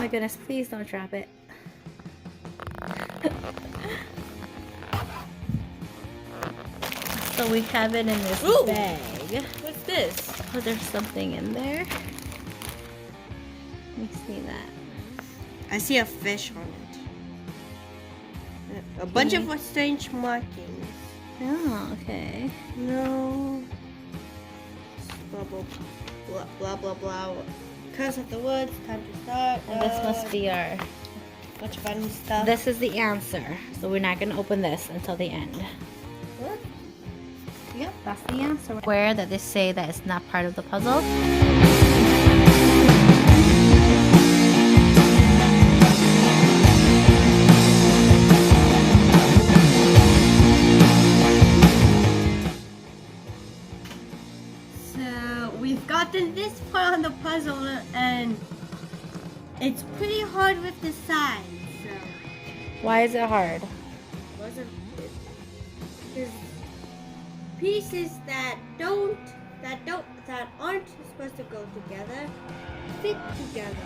my goodness, please don't drop it. So we have it in this bag. What's this? Oh, there's something in there. Let me see that. I see a fish on it. A bunch of strange markings. Oh, okay. No. Blah, blah, blah, blah, blah, blah. Curse of the woods, time to start. And this must be our... Bunch of fun stuff. This is the answer. So we're not going to open this until the end. What? Yep, that's the answer. Where that they say that it's not part of the puzzle. So we've gotten this part on the puzzle and it's pretty hard with the sides. So Why is it hard? There's pieces that aren't supposed to go together fit together,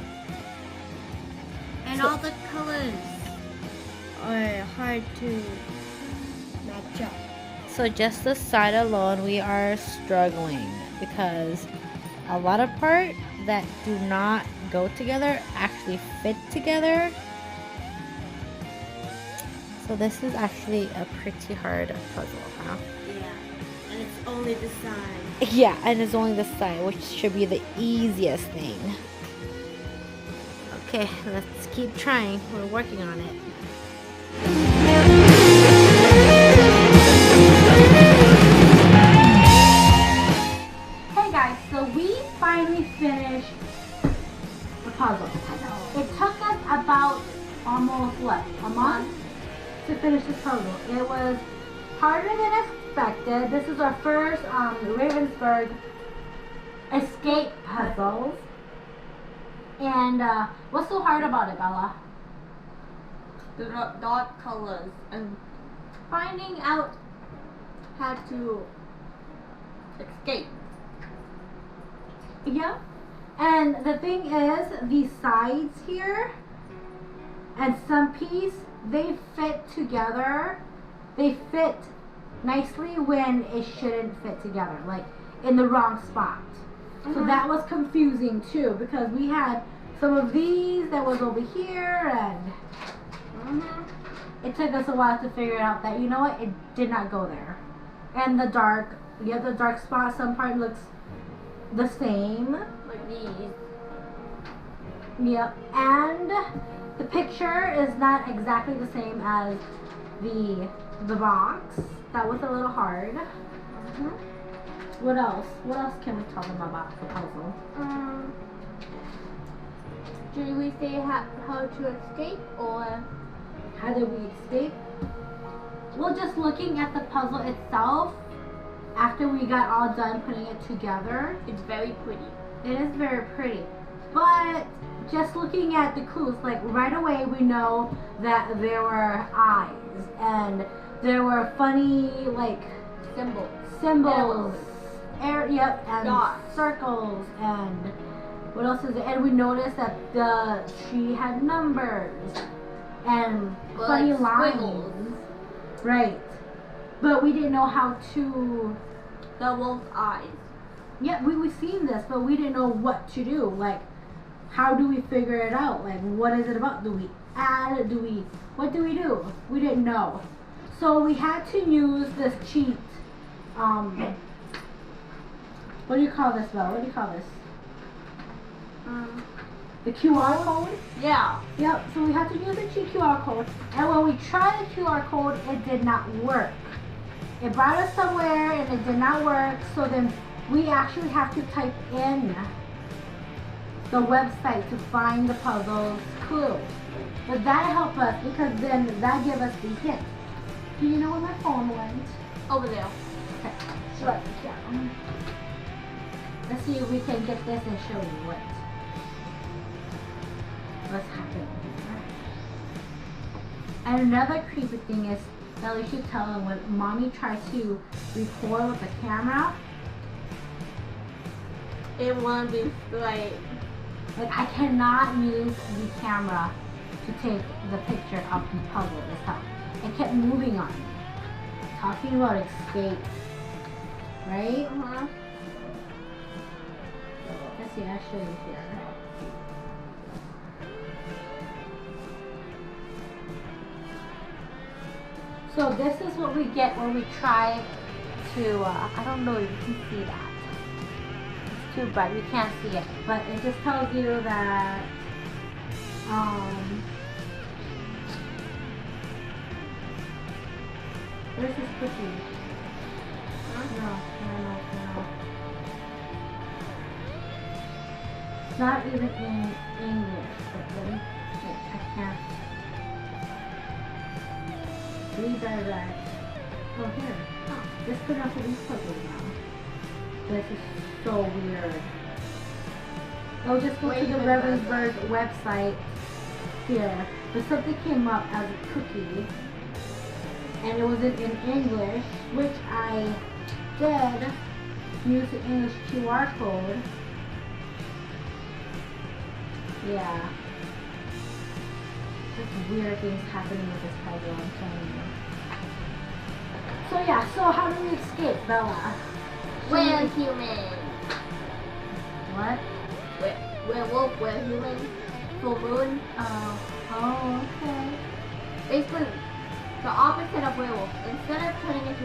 and all the colors are hard to match up. So just the side alone, we are struggling because a lot of parts that do not go together actually fit together. So this is actually a pretty hard puzzle, huh? Yeah, and it's only the side. Yeah, and it's only the side, which should be the easiest thing. Okay, let's keep trying. We're working on it. Hey guys, so we finally finished the puzzle. It took us about almost what, a month to finish this puzzle. It was harder than expected. This is our first Ravensburger escape puzzles. And what's so hard about it, Bella? The dark colors and finding out how to escape. Yeah. And the thing is, these sides here and some piece, they fit together. They fit nicely when it shouldn't fit together, like in the wrong spot. So that was confusing too, because we had some of these that was over here, and it took us a while to figure out that, you know what, it did not go there. And the dark spot, some part looks the same. Like these. Yep. And the picture is not exactly the same as the box. That was a little hard. What else? What else can we tell them about the puzzle? Should we say how to escape, or How did we escape? Well, just looking at the puzzle itself, after we got all done putting it together, it's very pretty. it is very pretty. But just looking at the clues, like right away we know that there were eyes and there were funny like symbols. Yep, and dots. Circles, and what else is it? And we noticed that the tree had numbers and funny lines. Squiggles. Right. But we didn't know how to... The wolf's eyes. Yeah, we've seen this, but we didn't know what to do. Like, how do we figure it out? Like, what is it about? Do we add? What do we do? We didn't know. So we had to use this cheat. What do you call this, Belle? What do you call this? The QR code? Yeah. Yep, so we had to use the cheat QR code. And when we tried the QR code, it did not work. It brought us somewhere and it did not work. So then we actually have to type in the website to find the puzzle's clue. But that helped us because then that gave us the hint. Do you know where my phone went? Over there. Okay, so let's down. Let's see if we can get this and show you what's happening here. And another creepy thing is that we should tell them when mommy tried to record with the camera. It won't be like Like I cannot use the camera to take the picture of the puzzle itself. It kept moving on me. Talking about escape, right? Let's see, I'll show you here. So this is what we get when we try to, I don't know if you can see that. It's too bright, you can't see it. But it just tells you that, where's this cookie? No. It's not even in English, but then I can't redirect. Oh, here. Oh, this could have to be puzzle now. This is so weird. I'll just go to the Ravensburger website here. But something came up as a cookie. And it wasn't in English, which I did use the English QR code. Yeah. Just weird things happening with this puzzle, I'm telling you. So yeah, so how do we escape, Bella? We're human. What? Werewolf, we're human. Full moon. Oh, okay. Basically, the opposite of werewolf. Instead of turning into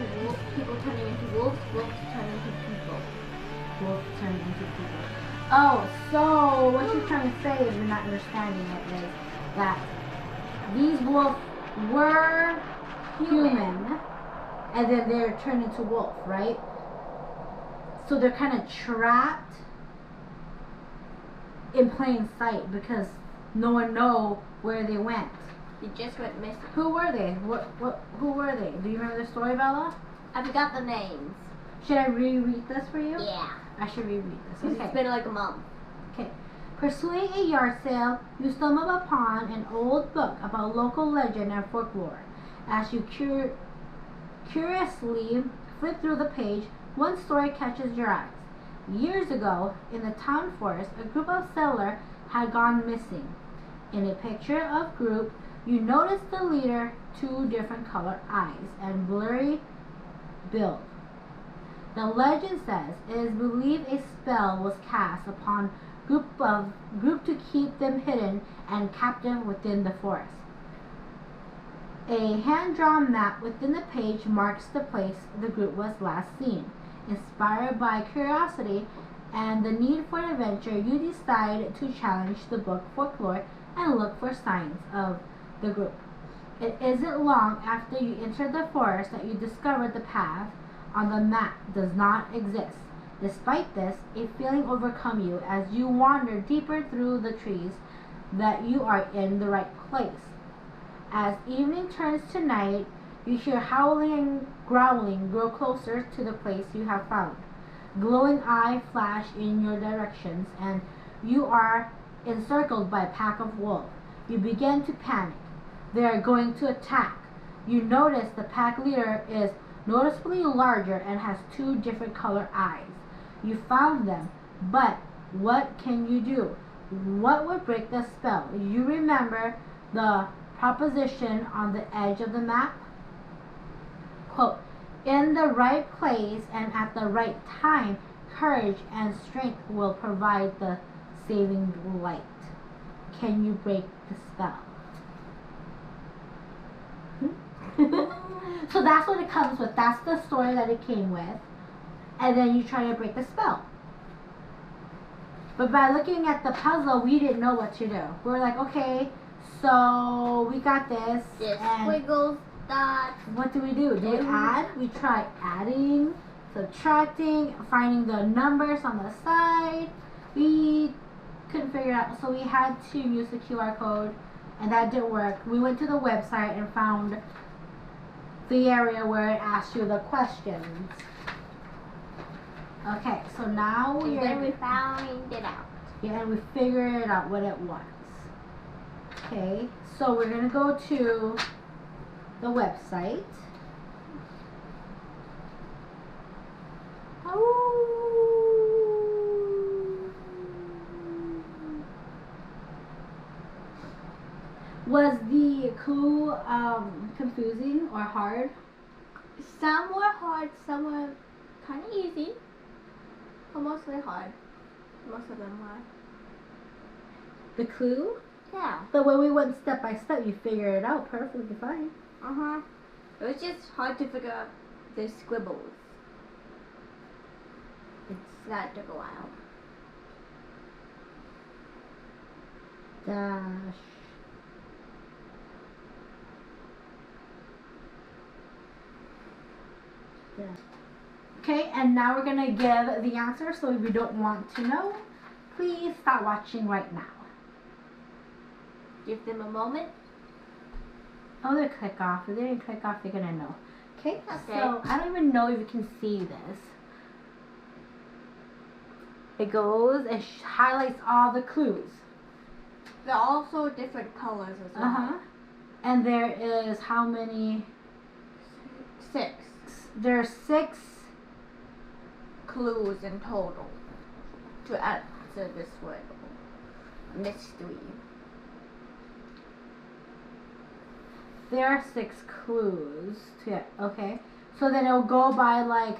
people turning into wolves, wolves turn into people. Wolves turn into people. Oh, so what you're trying to say is you're not understanding it is that these wolves were human and then they're turned into wolf, right? So they're kind of trapped in plain sight because no one knows where they went. They just went missing. Who were they? Who were they? Do you remember the story, Bella? I forgot the names. Should I reread this for you? Yeah. I should reread this. Okay. It's been like a month. Okay. Pursuing a yard sale, you stumble upon an old book about local legend and folklore. As you curiously flip through the page, one story catches your eyes. Years ago, in the town forest, a group of settlers had gone missing. In a picture of group, you notice the leader, 2 different color eyes, and blurry build. The legend says it is believed a spell was cast upon group to keep them hidden and captive within the forest. A hand-drawn map within the page marks the place the group was last seen. Inspired by curiosity and the need for adventure, you decide to challenge the book folklore and look for signs of the group. It isn't long after you enter the forest that you discover the path on the map does not exist. Despite this, a feeling overcomes you as you wander deeper through the trees that you are in the right place. As evening turns to night, you hear howling and growling grow closer to the place you have found. Glowing eyes flash in your directions, and you are encircled by a pack of wolves. You begin to panic. They are going to attack. You notice the pack leader is noticeably larger and has 2 different color eyes. You found them, but what can you do? What would break the spell? You remember the proposition on the edge of the map? Quote, in the right place and at the right time, courage and strength will provide the saving light. Can you break the spell? So that's what it comes with. That's the story that it came with. And then you try to break the spell. But by looking at the puzzle, we didn't know what to do. We were like, okay, so we got this. Yes, and squiggles, dots. what do? Do we add? We try adding, subtracting, finding the numbers on the side. We couldn't figure it out, so we had to use the QR code, and that didn't work. We went to the website and found the area where it asks you the questions. Okay, so now And then we found it out. Yeah, and we figured out what it was. Okay, so we're gonna go to the website. Was the clue confusing or hard? Some were hard, some were kind of easy. But mostly hard. Most of them were. The clue? Yeah. But when we went step by step, you figured it out perfectly fine. Uh-huh. It was just hard to figure out the scribbles. That took a while. Dash. Dash. Okay, and now we're gonna give the answer. So if you don't want to know, please stop watching right now. Give them a moment. Oh, they click off. If they didn't click off, they're gonna know. Okay, Okay. so I don't even know if you can see this. It goes and highlights all the clues. They're also different colors as well. And there is how many? 6 There's 6. clues in total to answer this word. Mystery. There are 6 clues. Okay. So then it'll go by like,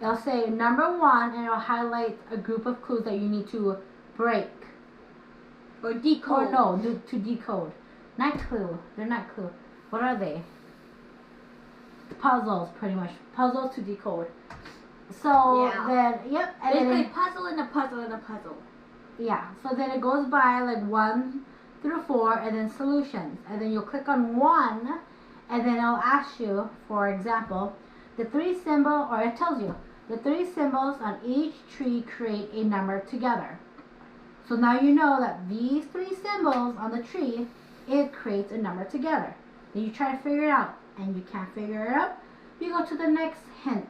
it'll say number 1 and it'll highlight a group of clues that you need to break. Or decode. Or no, to decode. Not clue. They're not clue. What are they? Puzzles, pretty much. Puzzles to decode. So Yeah. then, yep. And Basically, then puzzle and a puzzle and a puzzle. yeah. So then it goes by like 1 through 4 and then solutions. And then you'll click on 1 and then it'll ask you, for example, the 3 symbol, or it tells you, the 3 symbols on each tree create a number together. So now you know that these 3 symbols on the tree, it creates a number together. Then you try to figure it out and you can't figure it out. You go to the next hint.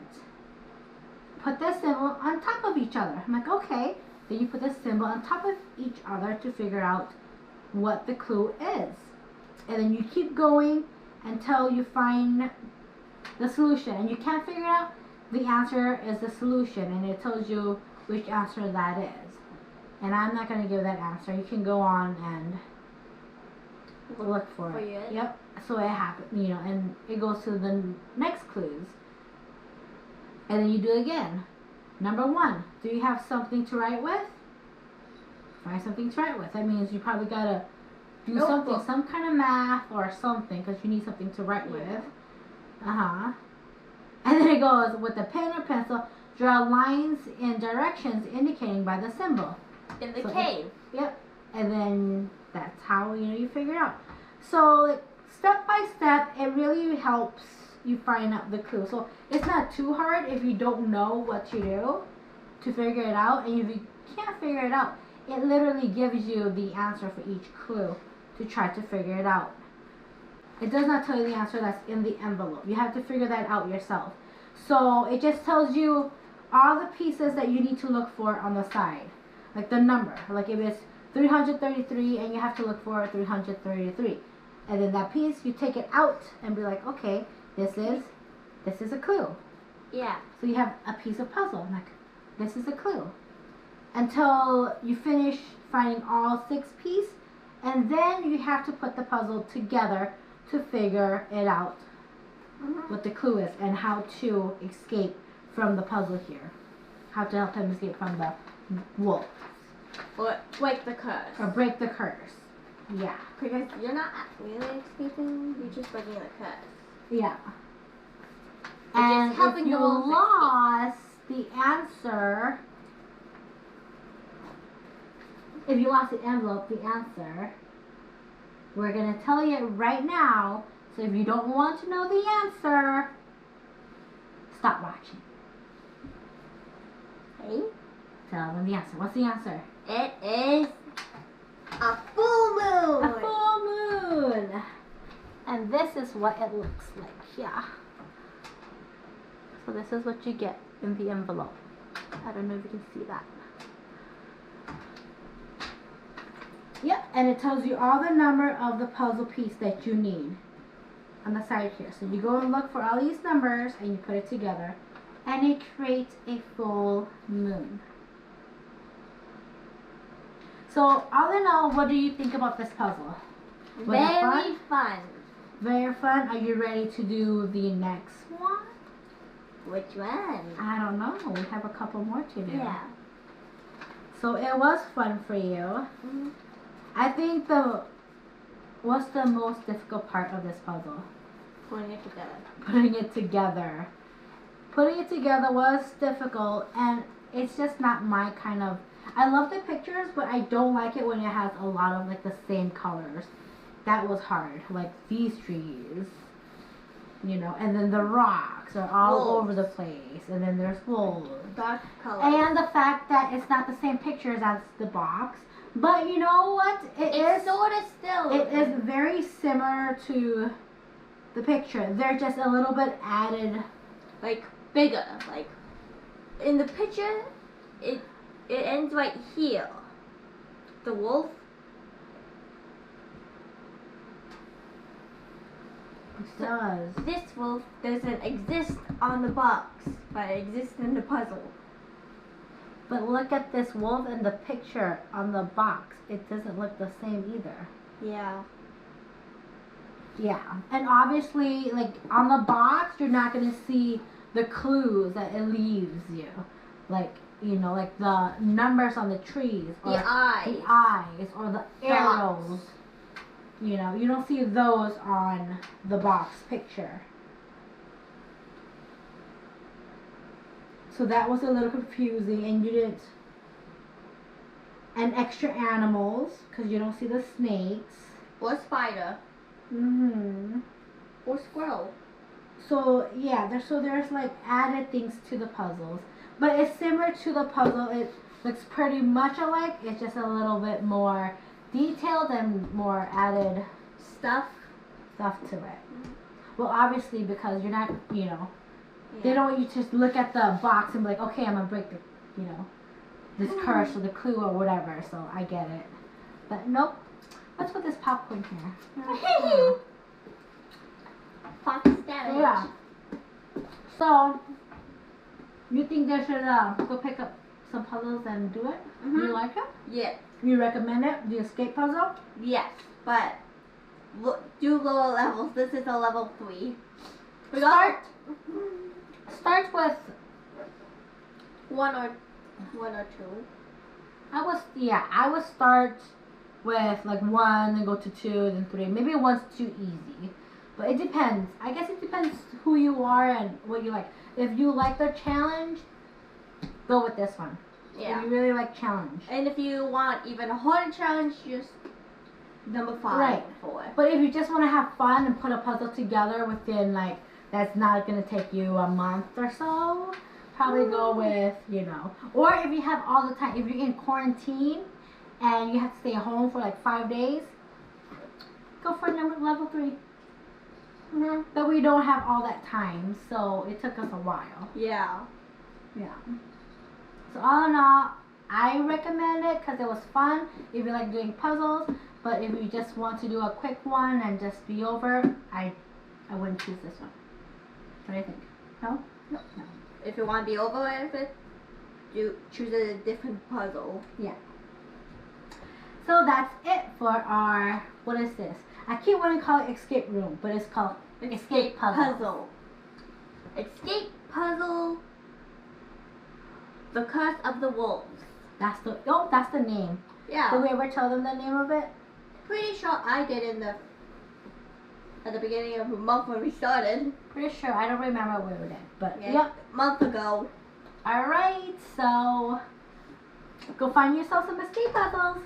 Put this symbol on top of each other. I'm like, okay. Then you put this symbol on top of each other to figure out what the clue is. And then you keep going until you find the solution. And you can't figure it out, the answer is the solution. And it tells you which answer that is. And I'm not going to give that answer. You can go on and look for it. Yep. So it happens, you know, and it goes to the next clues. And then you do it again. Number 1, do you have something to write with? Find something to write with. That means you probably got to do something, some kind of math or something, because you need something to write with. And then it goes with a pen or pencil, draw lines in directions indicating by the symbol. In the cave. Yep. And then that's how, you know, you figure it out. So like, step by step, it really helps you find out the clue. So it's not too hard if you don't know what to do to figure it out. And if you can't figure it out, it literally gives you the answer for each clue to try to figure it out. It does not tell you the answer that's in the envelope. You have to figure that out yourself. So it just tells you all the pieces that you need to look for on the side. Like the number. Like if it's 333 and you have to look for 333. And then that piece, you take it out and be like, okay, this is a clue. Yeah. So you have a piece of puzzle. Like, this is a clue. Until you finish finding all 6 pieces, and then you have to put the puzzle together to figure it out, what the clue is, and how to escape from the puzzle here. How to help him escape from the wolf. Or break the curse. Or break the curse. Yeah. Because you're not really escaping, you're just breaking the curse. Yeah. Which And is helping if you the wolf escape. lost the answer, if you lost the envelope, the answer, we're going to tell you it right now. So if you don't want to know the answer, stop watching. Okay. Tell them the answer. What's the answer? It is a full moon. A full moon. And this is what it looks like. Yeah. So this is what you get in the envelope. I don't know if you can see that. Yep, and it tells you all the number of the puzzle piece that you need on the side here. So you go and look for all these numbers and you put it together and it creates a full moon. So all in all, what do you think about this puzzle? Was it Very fun. Very fun. Are you ready to do the next one? Which one? I don't know. We have a couple more to do. Yeah. So it was fun for you. Mhm. I think what's the most difficult part of this puzzle? Putting it together. Putting it together. Putting it together was difficult, and it's just not my kind of. I love the pictures, but I don't like it when it has a lot of like the same colors. That was hard. Like these trees, you know, and then the rocks are all Wolves. over the place, and then there's wolves. Dark color. And the fact that it's not the same pictures as the box. But you know what? It's sort of still. It is very similar to the picture. They're just a little bit added. Like bigger. Like in the picture, it ends right here. The wolf. It does. This wolf doesn't exist on the box, but it exists in the puzzle. But look at this wolf in the picture on the box. It doesn't look the same either. Yeah. Yeah. And obviously, like on the box, you're not going to see the clues that it leaves you. Like, you know, like the numbers on the trees. Or The eyes. The eyes. Or the arrows. You know, you don't see those on the box picture. So that was a little confusing, and you didn't. And extra animals, because you don't see the snakes. Or spider. Mhm. Or squirrel. So yeah, there's like added things to the puzzles, but it's similar to the puzzle. It looks pretty much alike. It's just a little bit more detailed and more added Stuff. to it. Well, obviously because you're not, you know. Yeah. They don't want you to just look at the box and be like, okay, I'm gonna break the, you know, this curse or the clue or whatever. So I get it, but nope. Let's put this popcorn here. Fox damage. Yeah. So you think they should go pick up some puzzles and do it? Do you like it? Yeah. You recommend it? The escape puzzle? Yes, but do lower levels. This is a level 3. Start with one or two. I would start with like 1, then go to 2, then 3. Maybe 1's too easy. But it depends. I guess it depends who you are and what you like. If you like the challenge, go with this one. Yeah. If you really like challenge. And if you want even a harder challenge, just number 5 Right. or 4. But if you just want to have fun and put a puzzle together within like, that's not going to take you a month or so, probably go with, you know. Or if you have all the time, if you're in quarantine and you have to stay at home for like 5 days, go for level 3. Mm-hmm. But we don't have all that time, so it took us a while. Yeah. Yeah. So all in all, I recommend it because it was fun if you like doing puzzles. But if you just want to do a quick one and just be over, I wouldn't choose this one. What do you think? No? No. No. If you want to be over with it, you choose a different puzzle. Yeah. So that's it for our, what is this? I keep wanting to call it escape room, but it's called escape puzzle. Escape puzzle. The Curse of the Wolves. That's the name. Yeah. Did we ever tell them the name of it? Pretty sure I did at the beginning of the month when we started. Pretty sure. I don't remember where we did, but Yeah. yep. A month ago. Alright, so go find yourself some escape puzzles.